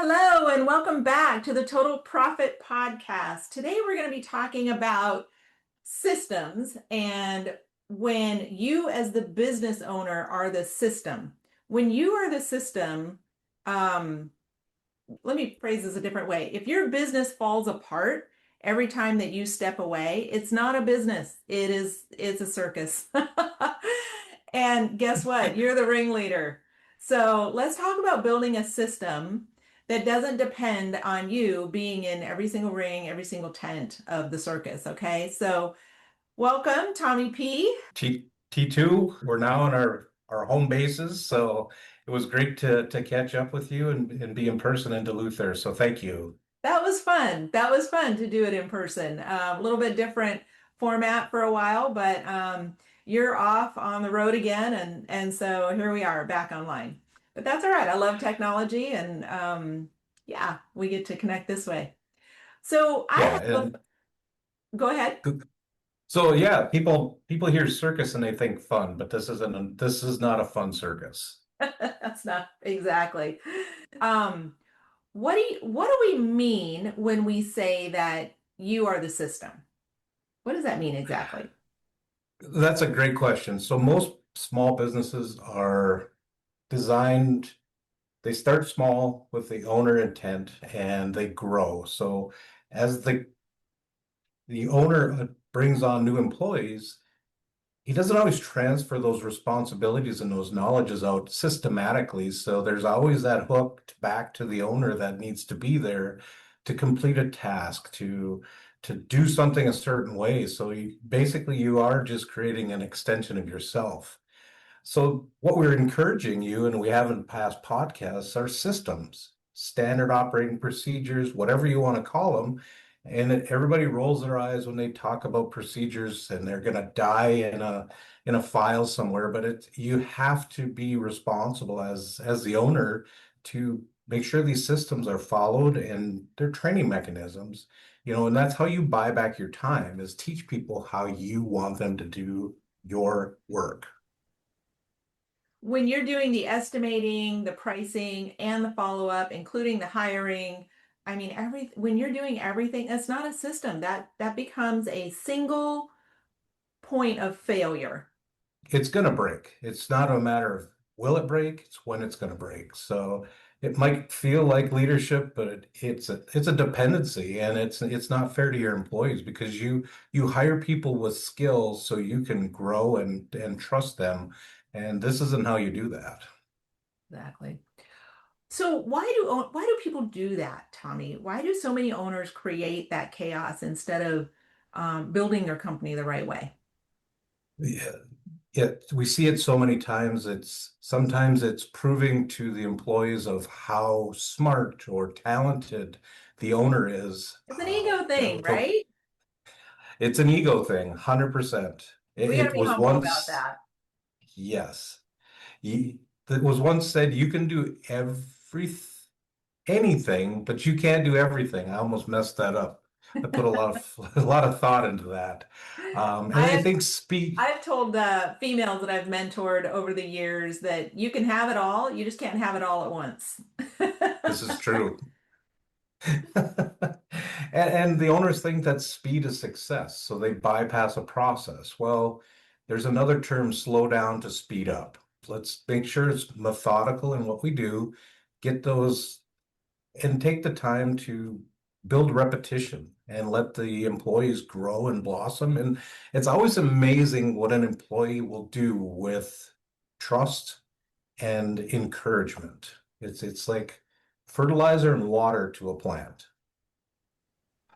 Hello, and welcome back to the Total Profit Podcast. Today, we're going to be talking about systems and when you, as the business owner, are the system. When you are the system, um, let me phrase this a different way. If your business falls apart every time that you step away, it's not a business. It's a circus. And guess what? You're the ringleader. So let's talk about building a system that doesn't depend on you being in every single ring, every single tent of the circus. Okay. So welcome, Tommy P. T2, we're now on our home bases, so it was great to catch up with you and be in person in Duluth there. So thank you. That was fun. That was fun to do it in person. A little bit different format for a while, but you're off on the road again, and so here we are back online. But that's all right. I love technology, and yeah, we get to connect this way. So Yeah, and go ahead. so yeah, people hear circus and they think fun, but this is not a fun circus. That's not exactly. Um, what do we mean when we say that you are the system? What does that mean exactly? That's a great question. So most small businesses are designed, they start small with the owner intent and they grow. So as the owner brings on new employees, he doesn't always transfer those responsibilities and those knowledges out systematically. So there's always that hook back to the owner that needs to be there to complete a task, to do something a certain way. So you are just creating an extension of yourself. So what we're encouraging you, and we have in past podcasts, are systems, standard operating procedures, whatever you want to call them. And everybody rolls their eyes when they talk about procedures and they're going to die in a file somewhere. But you have to be responsible as the owner to make sure these systems are followed and they're training mechanisms. And that's how you buy back your time, is teach people how you want them to do your work. When you're doing the estimating, the pricing, and the follow-up, including the hiring, I mean, when you're doing everything, it's not a system. That becomes a single point of failure. It's going to break. It's not a matter of will it break, it's when it's going to break. So it might feel like leadership, but it's a dependency, and it's not fair to your employees because you hire people with skills so you can grow and trust them. And this isn't how you do that. Exactly. So why do people do that, Tommy? Why do so many owners create that chaos instead of building their company the right way? Yeah, yeah, we see it so many times. Sometimes it's proving to the employees of how smart or talented the owner is. It's an ego thing, right? It's an ego thing, 100%. We got to It be was humble about once, that. yes. It was once said you can do anything, but you can't do everything. I almost messed that up. I put a lot of a lot of thought into that. And I I have think speed. I've told females that I've mentored over the years that you can have it all, you just can't have it all at once. This is true. And the owners think that speed is success, so they bypass a process. Well, there's another term, slow down to speed up. Let's make sure it's methodical in what we do, get those, and take the time to build repetition and let the employees grow and blossom. And it's always amazing what an employee will do with trust and encouragement. It's like fertilizer and water to a plant. But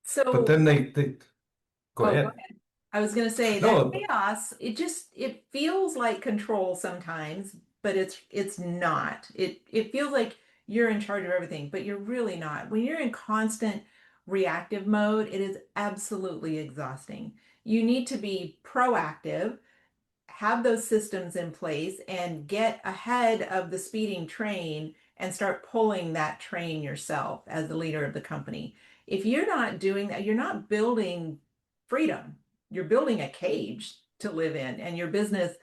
So, then they go oh, go ahead. ahead. I was going to say that No, chaos, it feels like control sometimes, but it's not. It feels like you're in charge of everything, but you're really not. When you're in constant reactive mode, it is absolutely exhausting. You need to be proactive, have those systems in place, and get ahead of the speeding train and start pulling that train yourself as the leader of the company. If you're not doing that, you're not building freedom. You're building a cage to live in, and your business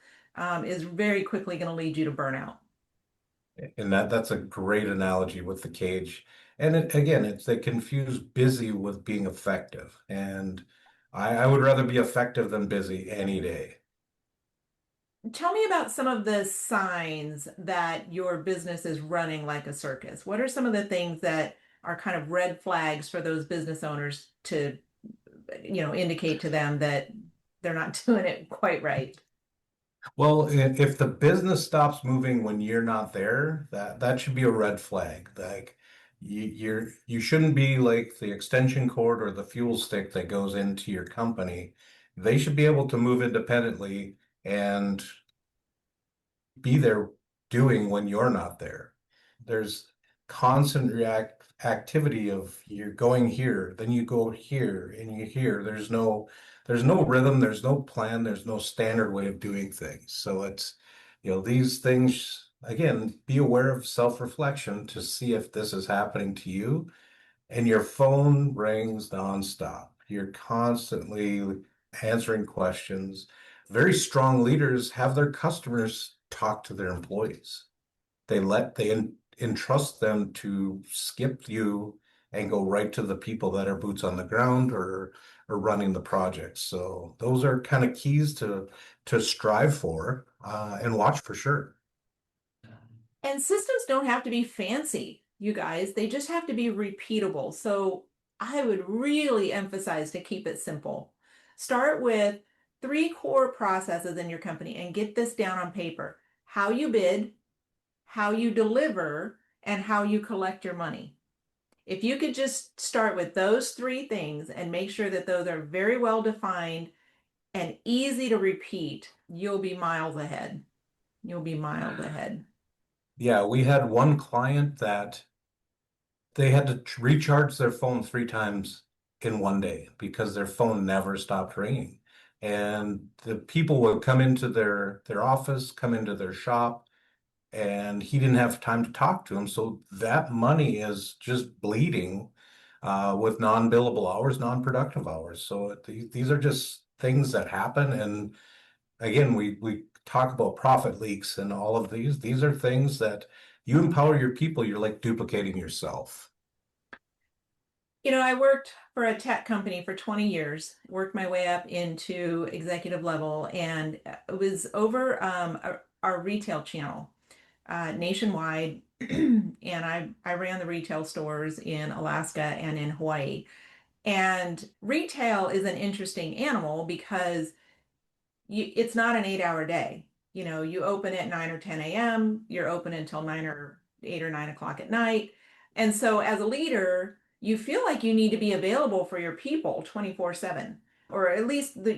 is very quickly going to lead you to burnout. And that's a great analogy with the cage. And again, they confuse busy with being effective. And I would rather be effective than busy any day. Tell me about some of the signs that your business is running like a circus. What are some of the things that are kind of red flags for those business owners to, indicate to them that they're not doing it quite right? Well, if the business stops moving when you're not there, that should be a red flag. Like you shouldn't be like the extension cord or the fuel stick that goes into your company. They should be able to move independently and be there doing when you're not there. There's constant react activity of you're going here, then you go here and you here. There's no rhythm, there's no plan, there's no standard way of doing things. So it's, these things, again, be aware of self-reflection to see if this is happening to you. And your phone rings nonstop. You're constantly answering questions. Very strong leaders have their customers talk to their employees. They entrust them to skip you and go right to the people that are boots on the ground or running the project. So those are kind of keys to strive for and watch for sure. And systems don't have to be fancy, you guys. They just have to be repeatable. So I would really emphasize to keep it simple. Start with three core processes in your company and get this down on paper. How you bid, how you deliver, and how you collect your money. If you could just start with those three things and make sure that those are very well defined and easy to repeat, you'll be miles ahead. You'll be miles ahead. Yeah, we had one client that they had to recharge their phone 3 times in one day because their phone never stopped ringing. And the people would come into their office, come into their shop, and he didn't have time to talk to them. So that money is just bleeding with non-billable hours, non-productive hours. So these are just things that happen. And again, we talk about profit leaks and all of these. These are things that you empower your people, you're like duplicating yourself. I worked for a tech company for 20 years, worked my way up into executive level, and it was over our retail channel nationwide. And I ran the retail stores in Alaska and in Hawaii. And retail is an interesting animal because it's not an 8 hour day. You open at 9 or 10 a.m., you're open until 9 or 8 or 9 o'clock at night. And so as a leader, you feel like you need to be available for your people 24/7, or at least the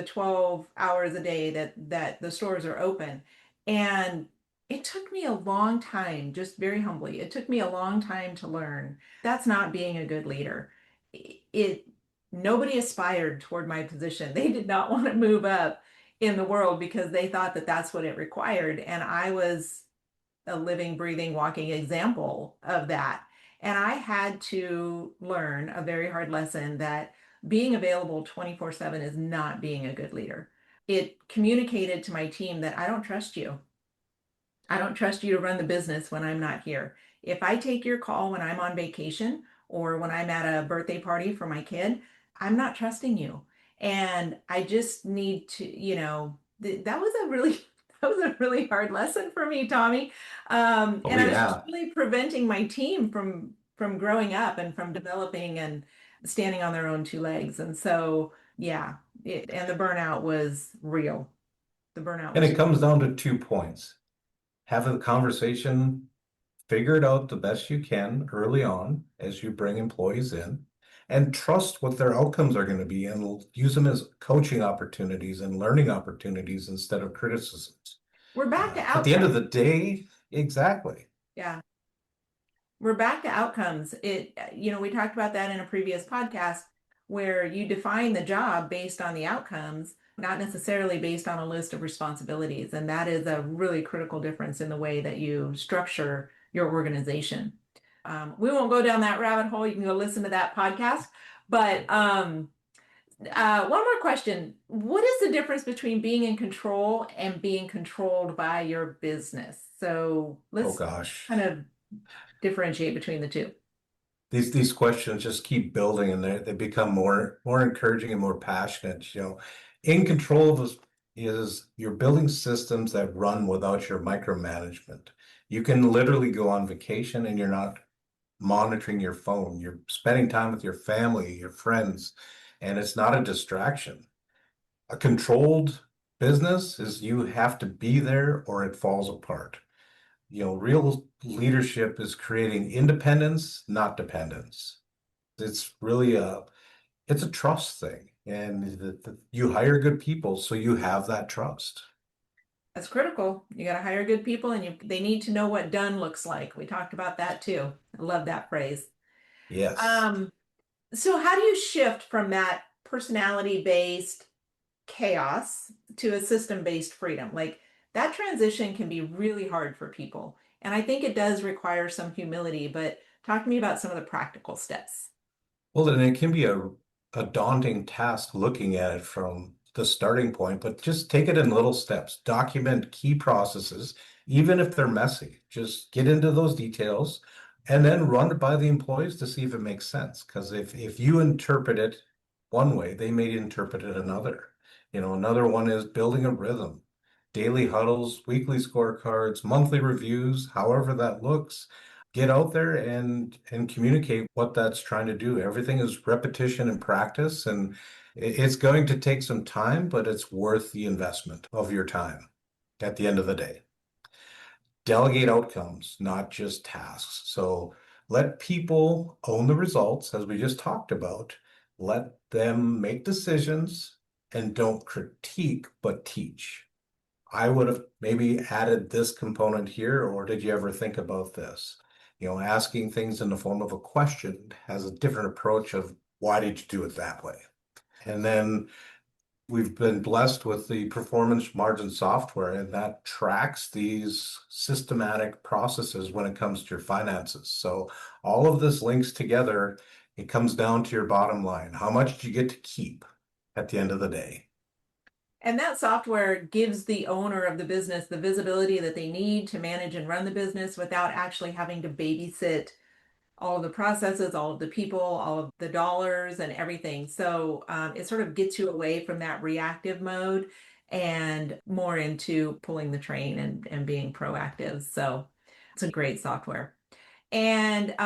12 hours a day that the stores are open. And it took me a long time, just very humbly, it took me a long time to learn that's not being a good leader. It Nobody aspired toward my position. They did not want to move up in the world because they thought that that's what it required. And I was a living, breathing, walking example of that. And I had to learn a very hard lesson that being available 24/7 is not being a good leader. It communicated to my team that I don't trust you. I don't trust you to run the business when I'm not here. If I take your call when I'm on vacation or when I'm at a birthday party for my kid, I'm not trusting you. And I just need to, that was a really that was a really hard lesson for me, Tommy. Oh And I was just yeah. really preventing my team from growing up and from developing and standing on their own two legs. And so, yeah, and the burnout was real. The burnout And was it comes down to 2 points. Have a conversation, figure it out the best you can early on as you bring employees in, and trust what their outcomes are going to be and use them as coaching opportunities and learning opportunities instead of criticisms. We're back to At the end of outcomes. the day, exactly. Yeah. We're back to outcomes. We talked about that in a previous podcast where you define the job based on the outcomes, not necessarily based on a list of responsibilities. And that is a really critical difference in the way that you structure your organization. We won't go down that rabbit hole. You can go listen to that podcast. But one more question. What is the difference between being in control and being controlled by your business? So Oh let's gosh. kind of differentiate between the two. These questions just keep building and they become more encouraging and more passionate. In control of us is you're building systems that run without your micromanagement. You can literally go on vacation and you're not monitoring your phone. You're spending time with your family, your friends, and it's not a distraction. A controlled business is you have to be there or it falls apart. Real leadership is creating independence, not dependence. It's really it's a trust thing, and you hire good people, so you have that trust. That's critical. You got to hire good people and they need to know what done looks like. We talked about that too. I love that phrase. Yes. Um, so how do you shift from that personality-based chaos to a system-based freedom? Like that transition can be really hard for people. And I think it does require some humility, but talk to me about some of the practical steps. Well, then it can be a daunting task looking at it from the starting point, but just take it in little steps. Document key processes, even if they're messy. Just get into those details and then run it by the employees to see if it makes sense. Because if you interpret it one way, they may interpret it another. Another one is building a rhythm, daily huddles, weekly scorecards, monthly reviews, however that looks. Get out there and communicate what that's trying to do. Everything is repetition and practice, and it's going to take some time, but it's worth the investment of your time at the end of the day. Delegate outcomes, not just tasks. So let people own the results, as we just talked about. Let them make decisions and don't critique, but teach. I would have maybe added this component here, or did you ever think about this? Asking things in the form of a question has a different approach of why did you do it that way? And then we've been blessed with the performance margin software, and that tracks these systematic processes when it comes to your finances. So all of this links together. It comes down to your bottom line. How much do you get to keep at the end of the day? And that software gives the owner of the business the visibility that they need to manage and run the business without actually having to babysit all of the processes, all of the people, all of the dollars and everything. So it sort of gets you away from that reactive mode and more into pulling the train and being proactive. So it's a great software. And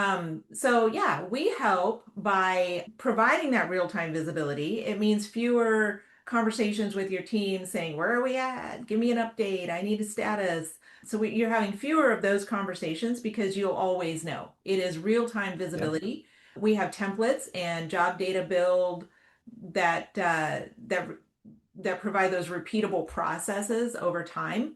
so, yeah, we help by providing that real-time visibility. It means fewer conversations with your team saying, where are we at? Give me an update. I need a status. So you're having fewer of those conversations because you'll always know. It is real-time Yep. visibility. We have templates and job data build that that provide those repeatable processes over time.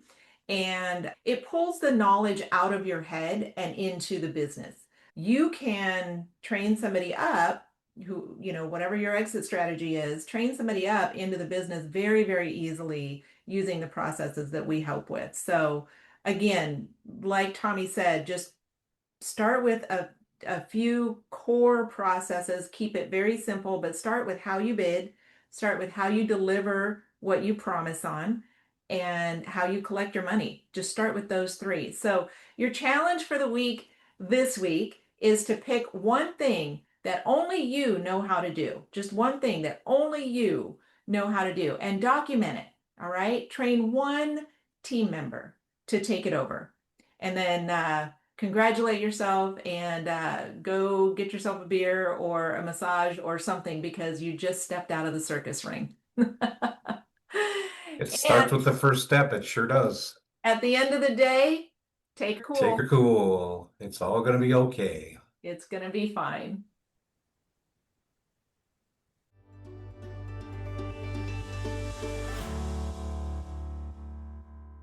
And it pulls the knowledge out of your head and into the business. You can train somebody up who, whatever your exit strategy is, train somebody up into the business very, very easily using the processes that we help with. So, again, like Tommy said, just start with a few core processes, keep it very simple, but start with how you bid, start with how you deliver what you promise on, and how you collect your money. Just start with those three. So, your challenge for the week this week is to pick one thing that only you know how to do, just one thing that only you know how to do, and document it. All right. Train one team member to take it over. And then congratulate yourself and go get yourself a beer or a massage or something because you just stepped out of the circus ring. It starts And with the first step. It sure does. at the end of the day, take a Take her cool. cool. It's all going to be okay. It's going to be fine.